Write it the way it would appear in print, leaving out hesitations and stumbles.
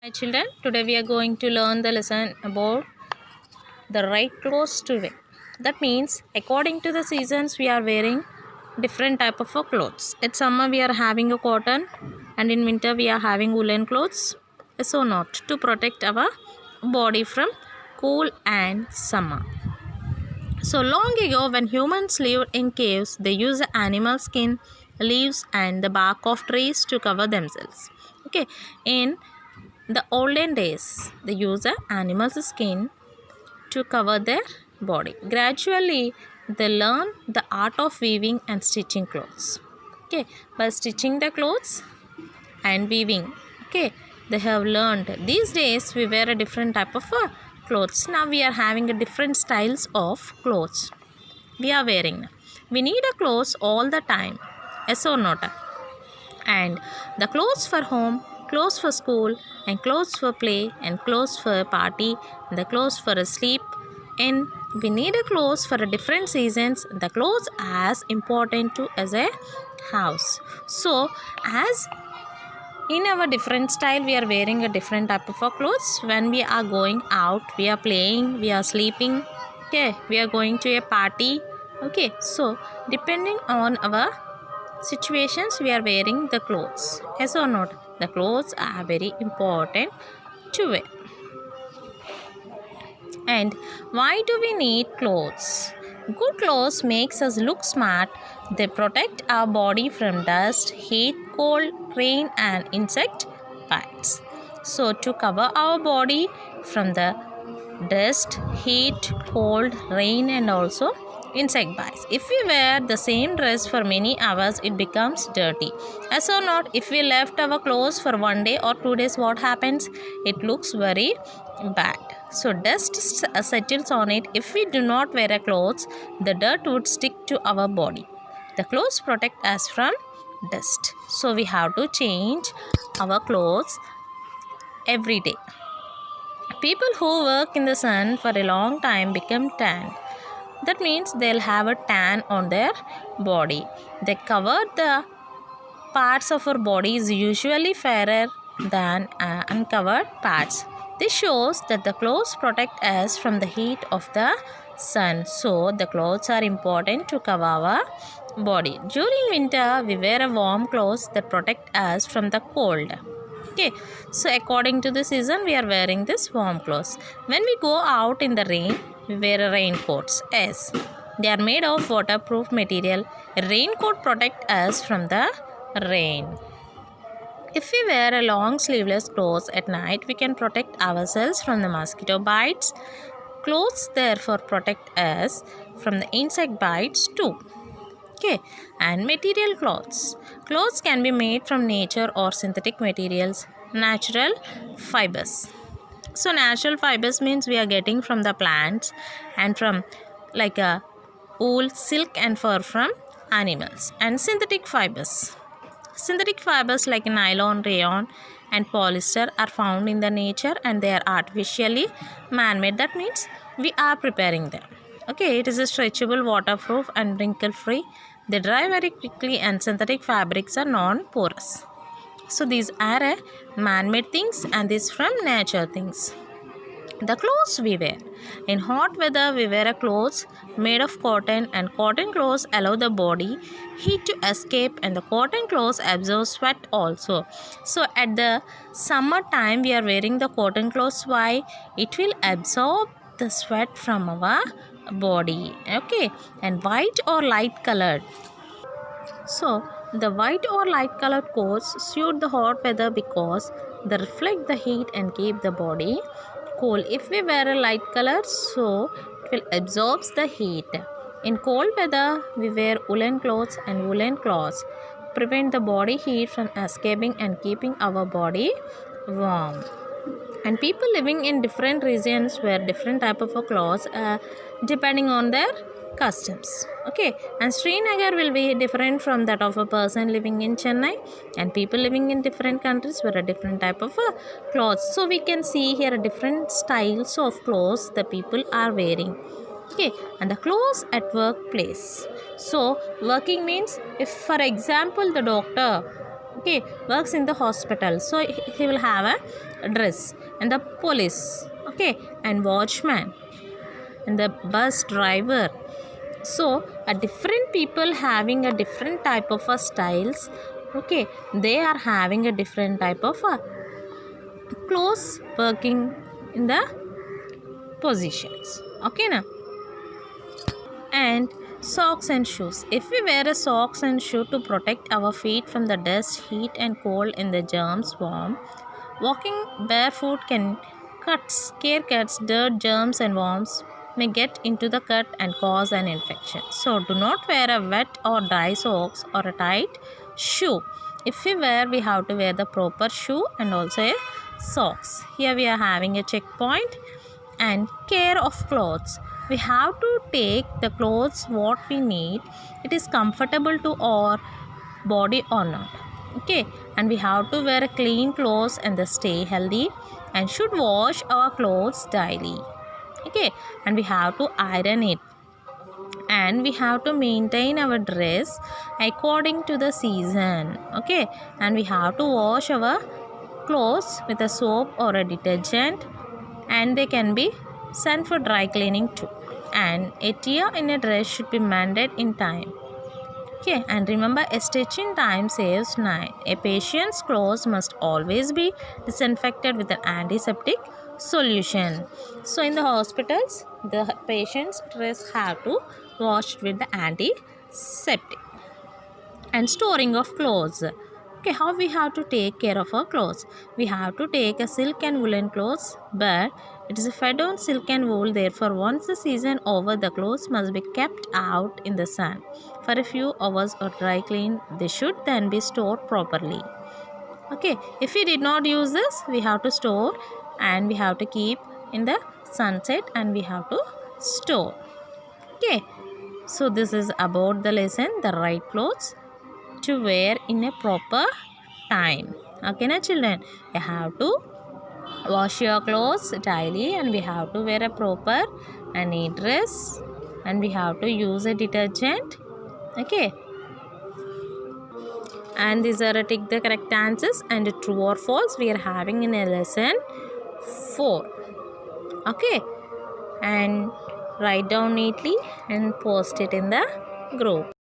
Hi children, today we are going to learn the lesson about the right clothes to wear. That means according to the seasons we are wearing different type of clothes. At summer we are having a cotton and in winter we are having woolen clothes. So not to protect our body from cool and summer. So long ago when humans lived in caves, they used animal skin, leaves and the bark of trees to cover themselves. Okay, in the olden days, they used animal's skin to cover their body. Gradually, they learned the art of weaving and stitching clothes. Okay, by stitching the clothes and weaving. Okay, they have learned. These days, we wear a different type of clothes. Now we are having a different styles of clothes. We are wearing. We need a clothes all the time. Yes or not? And the clothes for home, clothes for school, and clothes for play, and clothes for a party, and the clothes for a sleep. And we need a clothes for a different seasons. The clothes as important to as a house. So as in our different style, we are wearing a different type of clothes. When we are going out, we are playing, we are sleeping. Okay, we are going to a party. Okay, so depending on our situations we are wearing the clothes. Yes or not? The clothes are very important to wear. And why do we need clothes? Good clothes makes us look smart. They protect our body from dust, heat, cold, rain and insect bites. So to cover our body from the dust, heat, cold, rain and also insect bites. If we wear the same dress for many hours, it becomes dirty. As or not, if we left our clothes for 1 day or 2 days, what happens? It looks very bad. So dust settles on it. If we do not wear a clothes, the dirt would stick to our body. The clothes protect us from dust. So we have to change our clothes every day. People who work in the sun for a long time become tan. That means they'll have a tan on their body. They cover the parts of our body is usually fairer than uncovered parts. This shows that the clothes protect us from the heat of the sun. So the clothes are important to cover our body. During winter, we wear a warm clothes that protect us from the cold. Okay, so according to the season, we are wearing this warm clothes. When we go out in the rain, we wear raincoats. Yes, they are made of waterproof material. A raincoat protect us from the rain. If we wear a long sleeveless clothes at night, we can protect ourselves from the mosquito bites. Clothes therefore protect us from the insect bites too. Okay, and material clothes. Clothes can be made from nature or synthetic materials. Natural fibers. So natural fibers means we are getting from the plants and from like a wool, silk and fur from animals. And synthetic fibers. Synthetic fibers like nylon, rayon and polyester are found in the nature and they are artificially man-made. That means we are preparing them. Okay, it is a stretchable, waterproof and wrinkle free. They dry very quickly and synthetic fabrics are non-porous. So these are man-made things and these from nature things. The clothes we wear. In hot weather, we wear a clothes made of cotton and cotton clothes allow the body heat to escape and the cotton clothes absorb sweat also. So at the summer time, we are wearing the cotton clothes. Why? It will absorb the sweat from our body. Okay, and white or light colored. So, the white or light colored coats suit the hot weather because they reflect the heat and keep the body cool. If we wear a light color, so it will absorb the heat. In cold weather, we wear woolen clothes and woolen cloths prevent the body heat from escaping and keeping our body warm. And people living in different regions wear different type of clothes depending on their customs. Okay, and Srinagar will be different from that of a person living in Chennai, and people living in different countries wear a different type of clothes. So we can see here different styles of clothes the people are wearing. Okay, and the clothes at workplace. So working means, if for example the doctor okay, works in the hospital, so he will have a dress. And the police, okay, and watchman, and the bus driver. So a different people having a different type of styles, okay, they are having a different type of clothes working in the positions, okay now. And socks and shoes. If we wear a socks and shoe to protect our feet from the dust, heat and cold in the germs warm, walking barefoot can scare cuts, dirt, germs and worms may get into the cut and cause an infection. So do not wear a wet or dry socks or a tight shoe. If we wear, we have to wear the proper shoe and also a socks. Here we are having a checkpoint. And care of clothes. We have to take the clothes what we need. It is comfortable to our body or not. Okay, and we have to wear clean clothes and stay healthy, and should wash our clothes daily. Okay, and we have to iron it, and we have to maintain our dress according to the season. Okay, and we have to wash our clothes with a soap or a detergent, and they can be sent for dry cleaning too. And a tear in a dress should be mended in time. Okay, and remember, a stitch in time saves 9. A patient's clothes must always be disinfected with an antiseptic solution. So in the hospitals, the patient's dress have to washed with the antiseptic. And storing of clothes. Okay, how we have to take care of our clothes? We have to take a silk and woolen clothes, but it is fed on silk and wool. Therefore, once the season over, the clothes must be kept out in the sun for a few hours or dry clean. They should then be stored properly. Okay, if we did not use this, we have to store, and we have to keep in the sunset, and we have to store. Okay, so this is about the lesson, the right clothes to wear in a proper time. Okay na children, you have to wash your clothes daily, and we have to wear a proper and neat dress, and we have to use a detergent. Okay, and these are tick the correct answers, and true or false we are having in a lesson 4. Okay, and write down neatly and post it in the group.